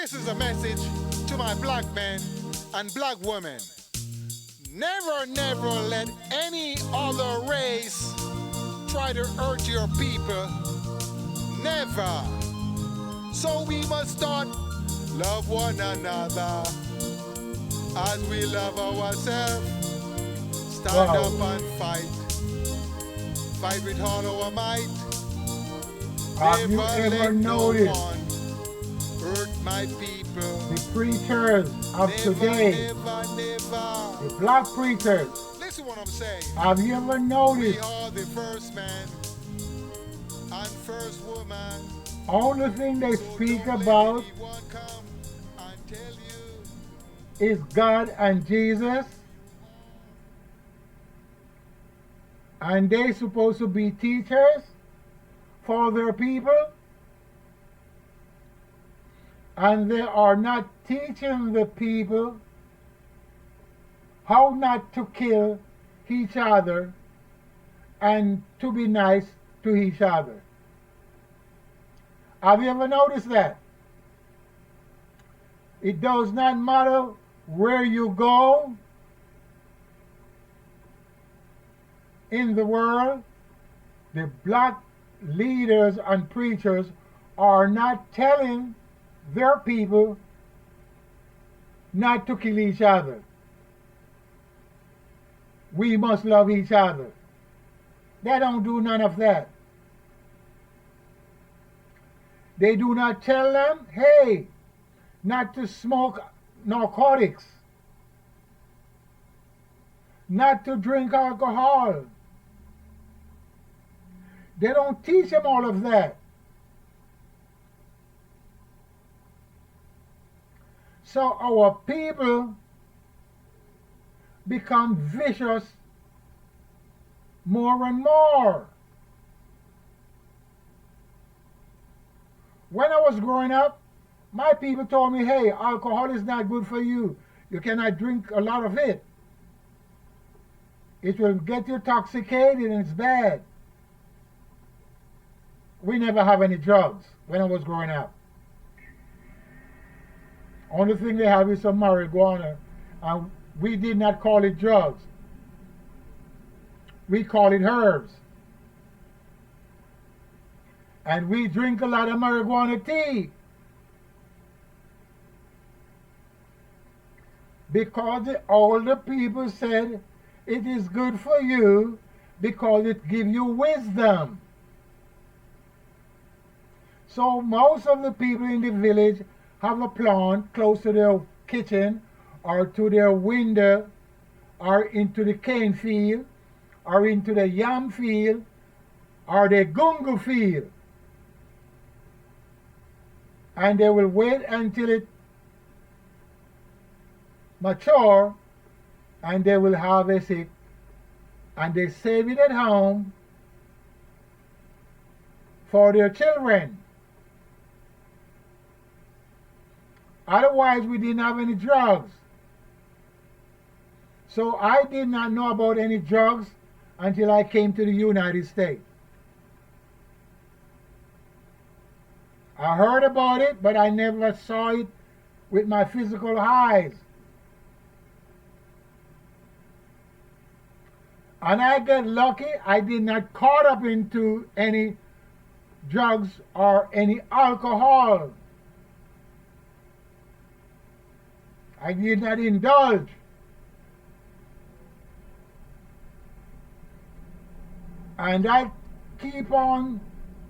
This is a message to my black men and black women. Never, never let any other race try to hurt your people. Never. So we must start love one another as we love ourselves. Stand Wow. up and fight. Fight with all our might. Have you Never ever let no noticed one hurt my people. the preachers of Never, today, never, never. the black preachers? Listen what I'm saying. Have you ever We noticed are the first man and first woman. only thing they So speak don't let about anyone come and tell you. is God and Jesus? And they supposed to be teachers for their people? And they are not teaching the people how not to kill each other and to be nice to each other. Have you ever noticed that? It does not matter where you go in the world, the black leaders and preachers are not telling their people not to kill each other. We must love each other. They don't do none of that. They do not tell them, hey, not to smoke narcotics, not to drink alcohol. They don't teach them all of that. So our people become vicious more and more. When I was growing up, my people told me, hey, alcohol is not good for you. You cannot drink a lot of it. It will get you intoxicated and it's bad. We never have any drugs when I was growing up. Only thing they have is some marijuana, and we did not call it drugs. We call it herbs. And we drink a lot of marijuana tea because the older people said it is good for you because it gives you wisdom. So most of the people in the village have a plant close to their kitchen or to their window or into the cane field or into the yam field or the gungu field. And they will wait until it mature and they will harvest it and they save it at home for their children. Otherwise, we didn't have any drugs. So I did not know about any drugs until I came to the United States. I heard about it, but I never saw it with my physical eyes. And I got lucky, I did not caught up into any drugs or any alcohol. I did not indulge. And I keep on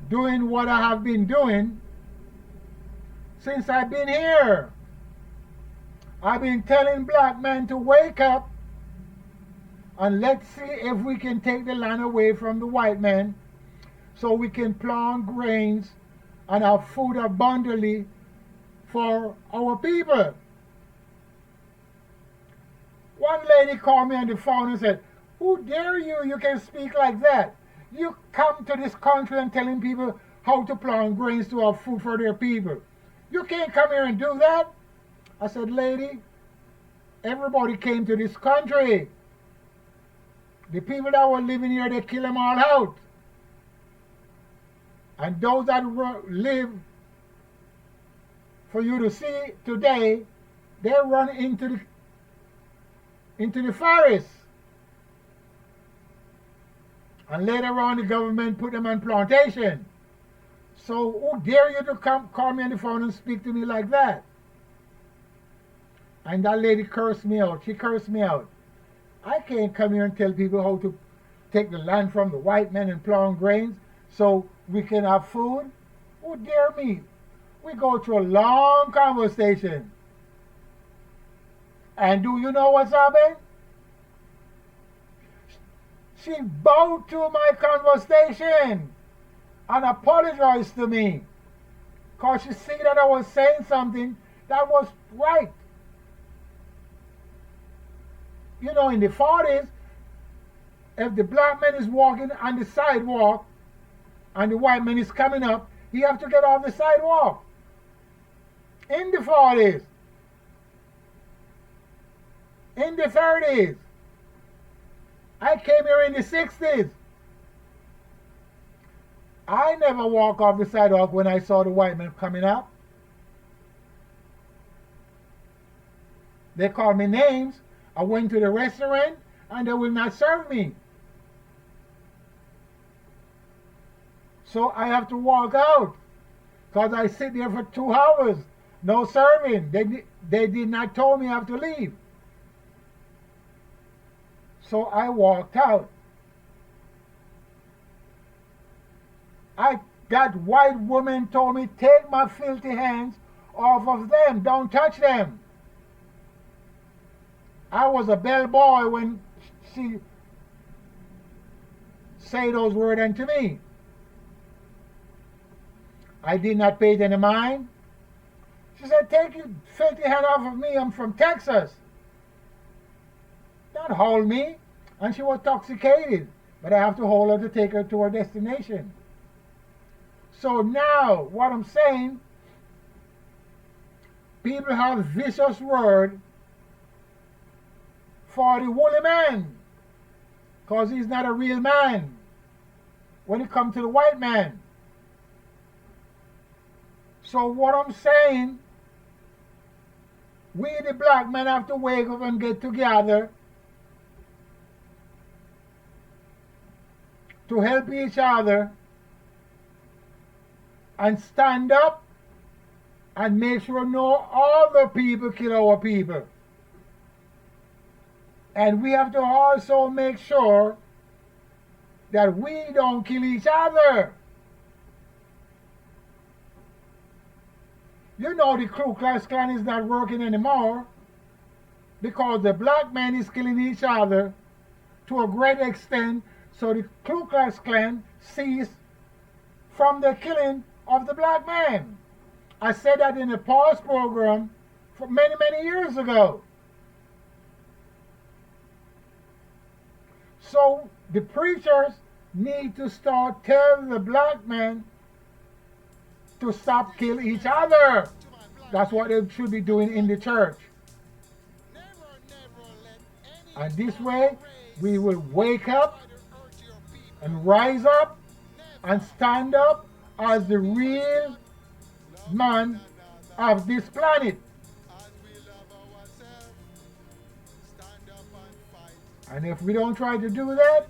doing what I have been doing since I've been here. I've been telling black men to wake up and let's see if we can take the land away from the white men so we can plant grains and have food abundantly for our people. One lady called me on the phone and said, who dare you? You can speak like that. You come to this country and telling people how to plant grains to have food for their people. You can't come here and do that. I said, lady, everybody came to this country. The people that were living here, they kill them all out. And those that live for you to see today, they run into the forest. And later on the government put them on plantation. So who dare you to come call me on the phone and speak to me like that? And that lady cursed me out. She cursed me out. I can't come here and tell people how to take the land from the white men and plant grains so we can have food. Who dare me? We go through a long conversation. And do you know what's happened? She bowed to my conversation and apologized to me because she see that I was saying something that was right. You know, in the 40s, if the black man is walking on the sidewalk and the white man is coming up, he have to get off the sidewalk. In the 40s, in the 30s, I came here in the 60s. I never walk off the sidewalk when I saw the white man coming up. They called me names. I went to the restaurant and they will not serve me. So I have to walk out because I sit there for 2 hours. No serving. They did not tell me I have to leave. So I walked out. That white woman told me, take my filthy hands off of them. Don't touch them. I was a bellboy when she said those words unto me. I did not pay any mind. She said, take your filthy hand off of me. I'm from Texas. Don't hold me. And she was intoxicated. But I have to hold her to take her to her destination. So now, what I'm saying, people have vicious word for the woolly man. Because he's not a real man when it comes to the white man. So what I'm saying, we the black men have to wake up and get together to help each other and stand up and make sure no other people kill our people. And we have to also make sure that we don't kill each other. You know the Ku Klux Klan is not working anymore because the black man is killing each other to a great extent, so the Ku Klux Klan ceased from the killing of the black man. I said that in a past program for many, many years ago. So the preachers need to start telling the black men to stop kill each other. That's what they should be doing in the church. And this way, we will wake up and rise up and stand up as the real man of this planet. And if we don't try to do that,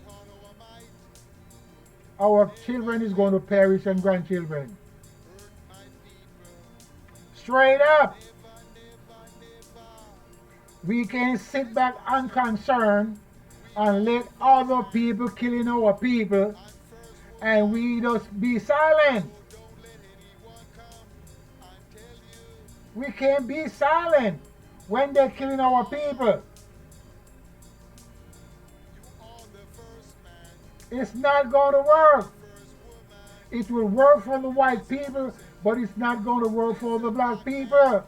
our children is going to perish and grandchildren. Straight up. We can't sit back unconcerned and let other people killing our people and we just be silent. We can't be silent when they're killing our people. It's not going to work. It will work for the white people, but it's not going to work for the black people.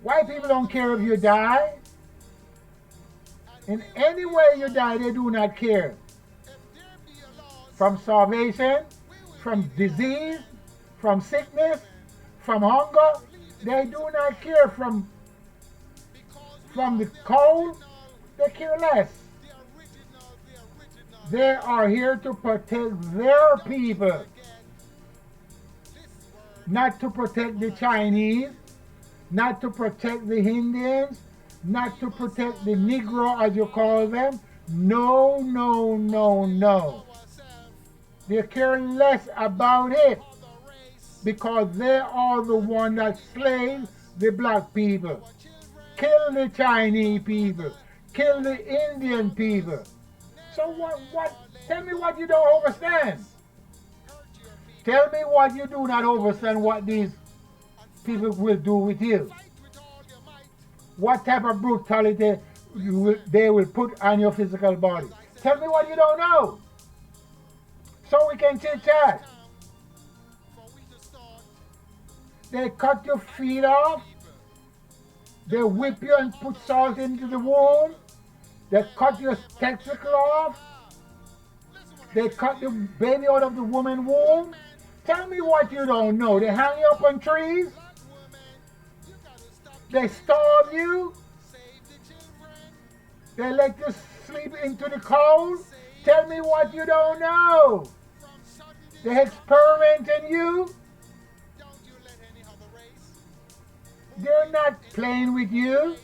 White people don't care if you die. In any way you die, they do not care. From starvation, from disease, from sickness, from hunger, they do not care. From the cold, they care less. They are here to protect their people. not to protect the Chinese, not to protect the Indians, not to protect the Negro as you call them. No, no, no, no. They care less about it because they are the one that slaves the black people, kill the Chinese people, kill the Indian people. So tell me what you don't understand. Tell me what you do not understand what these people will do with you. What type of brutality they will put on your physical body. Tell me what you don't know. So we can chit chat. They cut your feet off. They whip you and put salt into the wound. They cut your testicle off. They cut the baby out of the woman's womb. Tell me what you don't know. They hang you up on trees. They starve you. They let you sleep into the cold. Tell me what you don't know. They experiment on you. They're not playing with you.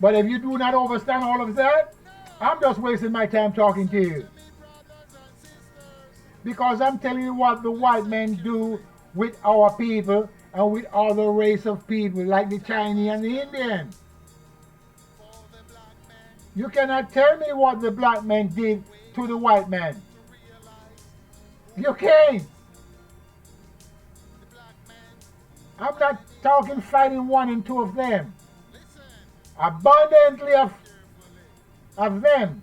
But if you do not understand all of that, I'm just wasting my time talking to you. Because I'm telling you what the white men do with our people and with other race of people like the Chinese and the Indian. You cannot tell me what the black man did to the white man. You can't. I'm not talking fighting one and two of them. Abundantly of them.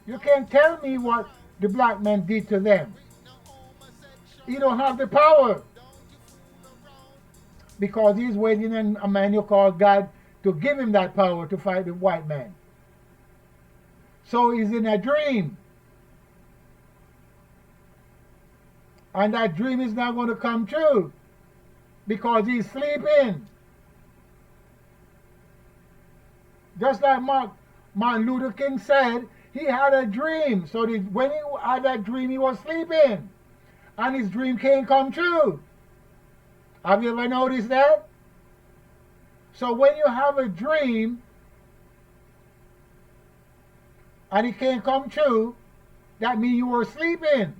You can't tell me what the black man did to them. He don't have the power. Because he's waiting on a man you call God to give him that power to fight the white man. So he's in a dream. And that dream is not going to come true. Because he's sleeping. Just like Martin Luther King said, he had a dream. So when he had that dream, he was sleeping. And his dream can't come true. Have you ever noticed that? So when you have a dream and it can't come true, that means you were sleeping.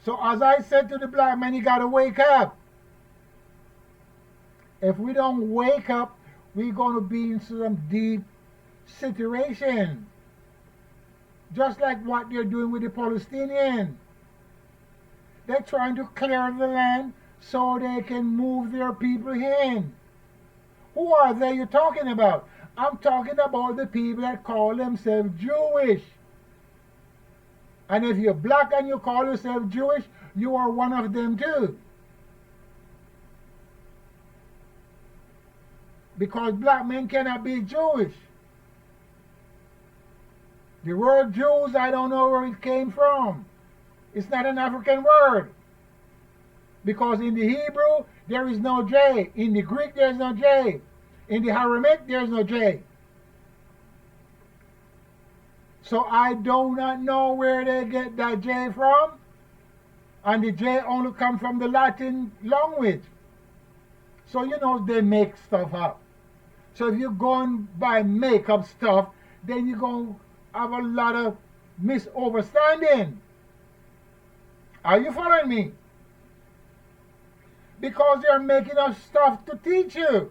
So as I said to the black man, you got to wake up. If we don't wake up, we're going to be in some deep situation. Just like what they're doing with the Palestinians. They're trying to clear the land so they can move their people in. Who are they you're talking about? I'm talking about the people that call themselves Jewish. And if you're black and you call yourself Jewish, you are one of them too. Because black men cannot be Jewish. The word Jews, I don't know where it came from. It's not an African word. Because in the Hebrew, there is no J. In the Greek, there is no J. In the Aramaic, there is no J. So I do not know where they get that J from. And the J only comes from the Latin language. So you know they make stuff up. So if you go and buy makeup stuff, then you're going to have a lot of misunderstanding. Are you following me? Because they're making up stuff to teach you.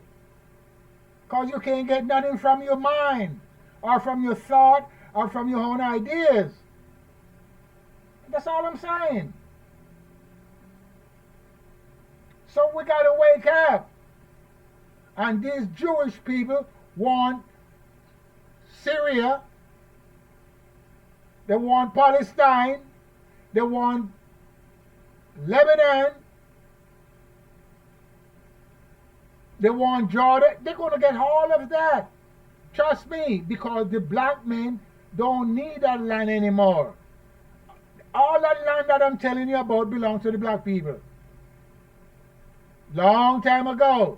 Because you can't get nothing from your mind, or from your thought, or from your own ideas. That's all I'm saying. So we got to wake up. And these Jewish people want Syria, they want Palestine, they want Lebanon, they want Jordan. They're going to get all of that. Trust me, because the black men don't need that land anymore. All that land that I'm telling you about belongs to the black people. Long time ago.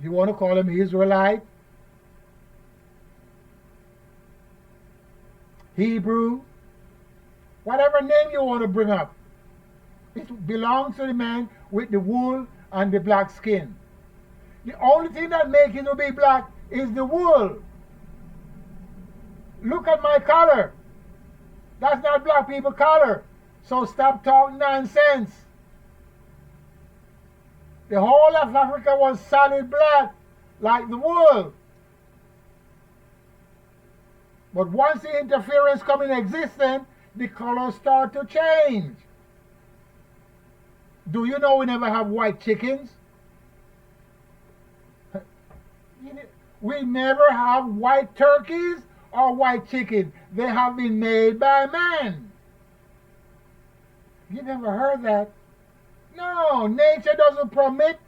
You want to call them Israelite? Hebrew, whatever name you want to bring up. It belongs to the man with the wool and the black skin. The only thing that makes you to be black is the wool. Look at my color. That's not black people color. So stop talking nonsense. The whole of Africa was solid black, like the wool. But once the interference come in existence, the colors start to change. Do you know we never have white chickens? We never have white turkeys or white chickens. They have been made by man. You never heard that? No, nature doesn't permit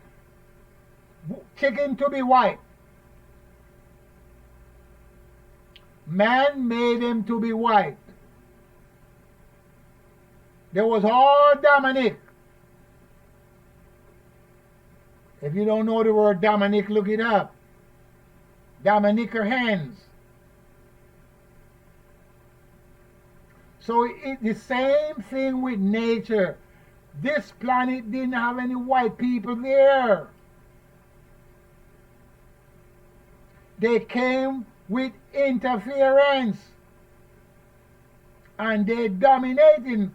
chicken to be white. Man made him to be white. There was all Dominic. If you don't know the word Dominic, look it up. Dominicker hens. So it's the same thing with nature. This planet didn't have any white people there. They came with interference. And they're dominating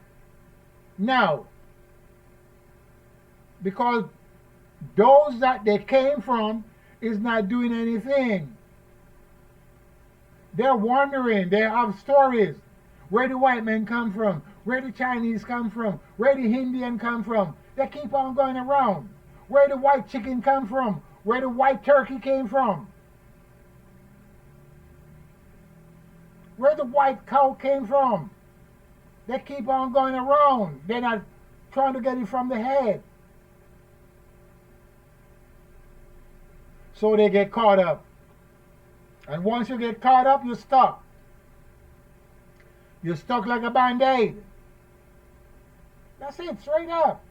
now. Because those that they came from is not doing anything. They're wondering, they have stories. Where the white men come from, where the Chinese come from, where the Indian come from. They keep on going around. Where the white chicken come from, where the white turkey came from. Where the white cow came from. They keep on going around. They're not trying to get it from the head. So they get caught up. And once you get caught up, you're stuck. You're stuck like a band-aid. That's it, straight up.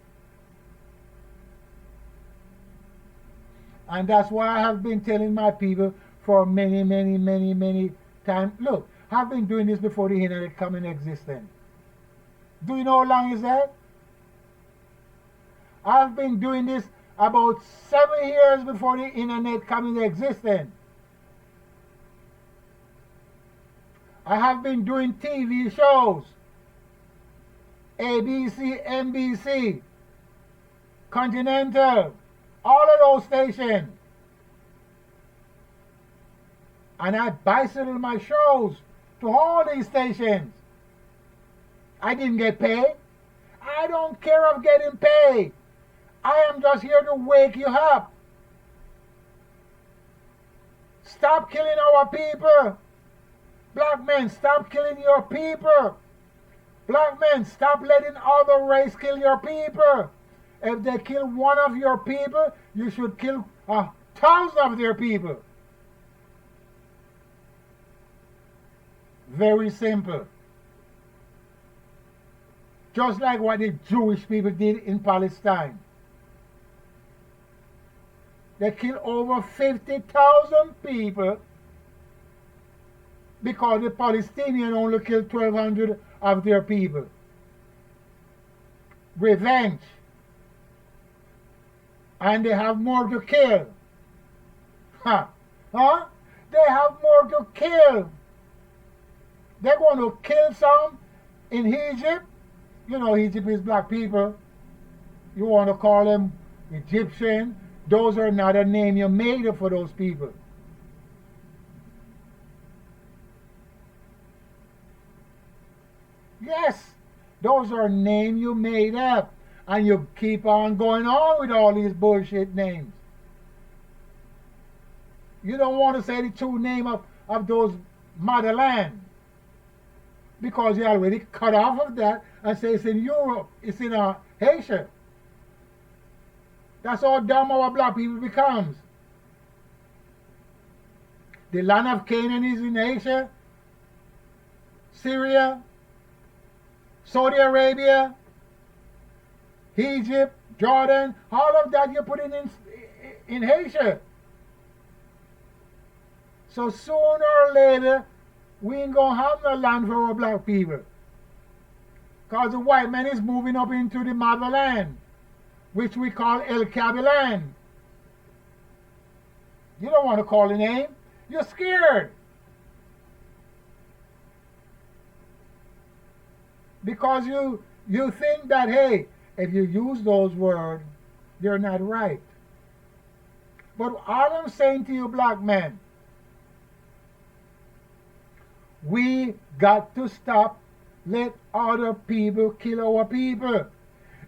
And that's why I have been telling my people for many times. Look, I've been doing this before the internet come in existence. Do you know how long is that? I've been doing this about 7 years before the internet come into existence. I have been doing TV shows. ABC, NBC, Continental, all of those stations. And I bicycled my shows to all these stations. I didn't get paid. I don't care of getting paid. I am just here to wake you up. Stop killing our people. Black men, stop killing your people. Black men, stop letting other race kill your people. If they kill one of your people, you should kill 1,000 of their people. Very simple. Just like what the Jewish people did in Palestine. They killed over 50,000 people because the Palestinians only killed 1,200 of their people. Revenge. And they have more to kill. Huh? They have more to kill. They're going to kill some in Egypt. You know, Egypt is black people. You want to call them Egyptian. Those are not a name you made up for those people. Yes, those are names you made up. And you keep on going on with all these bullshit names. You don't want to say the true name of those motherland. Because you already cut off of that and say it's in Europe, it's in Asia. That's how dumb our black people becomes. The land of Canaan is in Asia, Syria, Saudi Arabia, Egypt, Jordan, all of that you're putting in Asia. So sooner or later, we ain't gonna have no land for our black people. Because the white man is moving up into the motherland, which we call El Cabiland. You don't want to call the name. You're scared. Because you think that, hey, if you use those words, they're not right. But all I'm saying to you, black men, we got to stop let other people kill our people.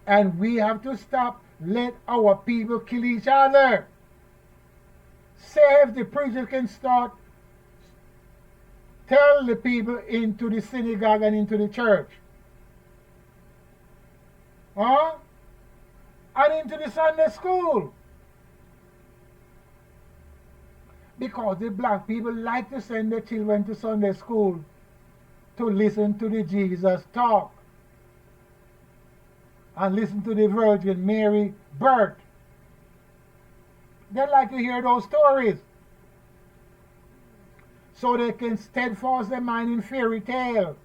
And we have to stop let our people kill each other. Say if the preacher can start tell the people into the synagogue and into the church. Huh? And into the Sunday school. Because the black people like to send their children to Sunday school to listen to the Jesus talk and listen to the Virgin Mary birth. They like to hear those stories so they can steadfast their mind in fairy tale.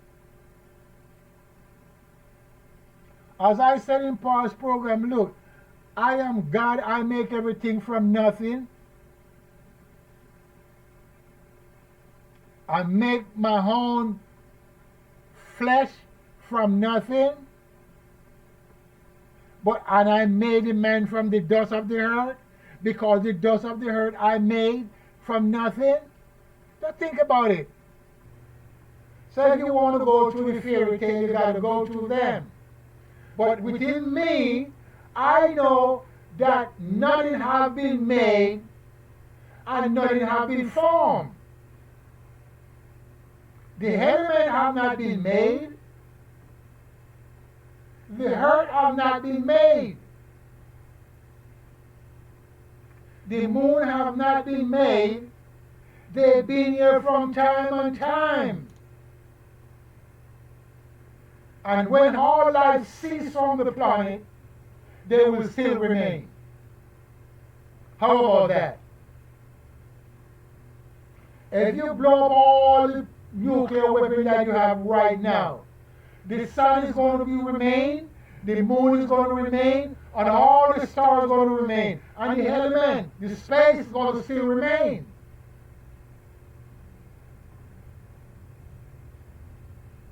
As I said in Paul's program, look, I am God, I make everything from nothing. I make my own flesh from nothing. And I made a man from the dust of the earth, because the dust of the earth I made from nothing. Just think about it. So if you want to go through the fairy tale, you got to go through them. But within me, I know that nothing has been made and nothing has been formed. The element have not been made. The earth have not been made. The moon have not been made. They've been here from time and time. And when all life ceases from the planet, they will still remain. How about that? If you blow up all the nuclear weapons that you have right now, the sun is going to remain, the moon is going to remain, and all the stars are going to remain. And the element, the space is going to still remain.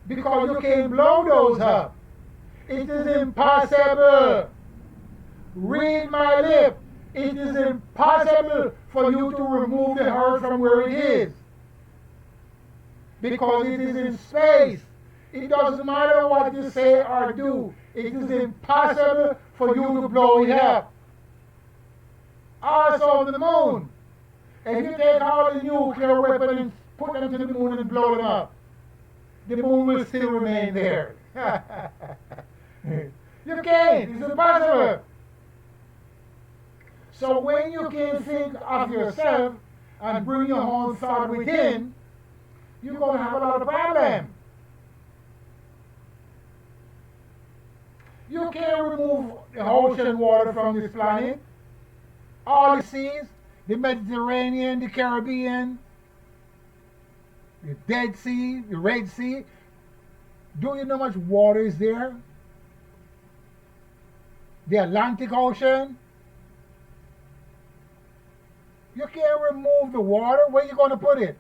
Because you can't blow those up. It is impossible. Read my lip. It is impossible for you to remove the earth from where it is. Because it is in space. It doesn't matter what you say or do. It is impossible for you to blow it up. Also the moon. If you take all the nuclear weapons and put them to the moon and blow them up, the moon will still remain there. You can't. It's impossible. So when you can think of yourself and bring your own thought within, you're going to have a lot of problems. You can't remove the ocean water from this planet. All the seas, the Mediterranean, the Caribbean, the Dead Sea, the Red Sea. Do you know how much water is there? The Atlantic Ocean. You can't remove the water. Where are you going to put it?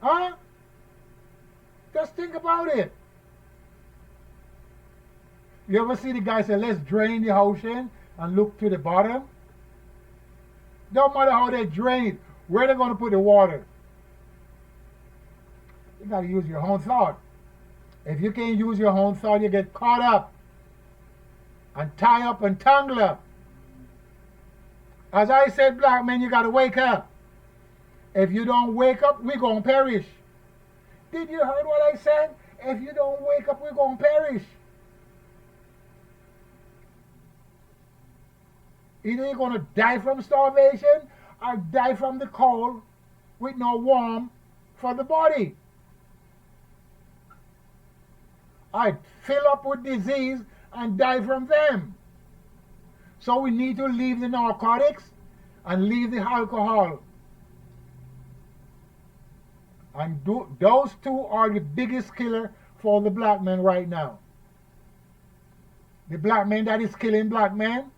Huh? Just think about it. You ever see the guy say, let's drain the ocean and look to the bottom? Don't matter how they drain it. Where are they going to put the water? You got to use your own thought. If you can't use your own thought, you get caught up and tie up and tangle up. As I said, black men, you got to wake up. If you don't wake up, we're going to perish. Did you hear what I said? If you don't wake up, we're going to perish. Either you're going to die from starvation or die from the cold with no warmth for the body. I fill up with disease and die from them. So we need to leave the narcotics and leave the alcohol. And those two are the biggest killer for the black man right now. The black man that is killing black men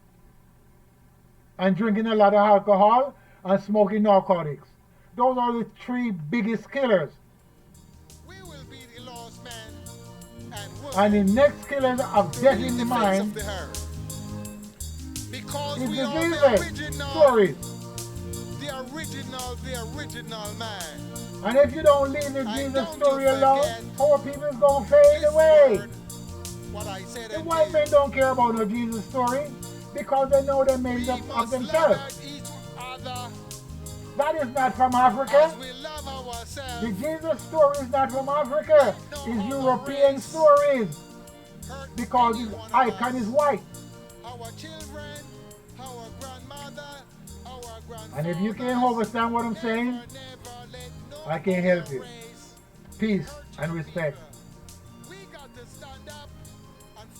and drinking a lot of alcohol and smoking narcotics. Those are the three biggest killers. We will be the lost man and And woman the next killer of death in in the the face mind of the earth. Because is we the are the Jesus original, stories. the original man. And if you don't leave the And Jesus don't story you alone, forget poor people's gonna fade this away. word, what I said The again. white men don't care about no Jesus story because they know they made We it up of must themselves. love each other That is not from as Africa. we love ourselves. The Jesus story is not from Africa. No It's other European race stories hurt because any its one of icon us. is white. Our children, our grandmother, our grandfather. And if you can't understand what I'm saying, never let no I can't help other you. race Peace hurt and your respect. neighbor.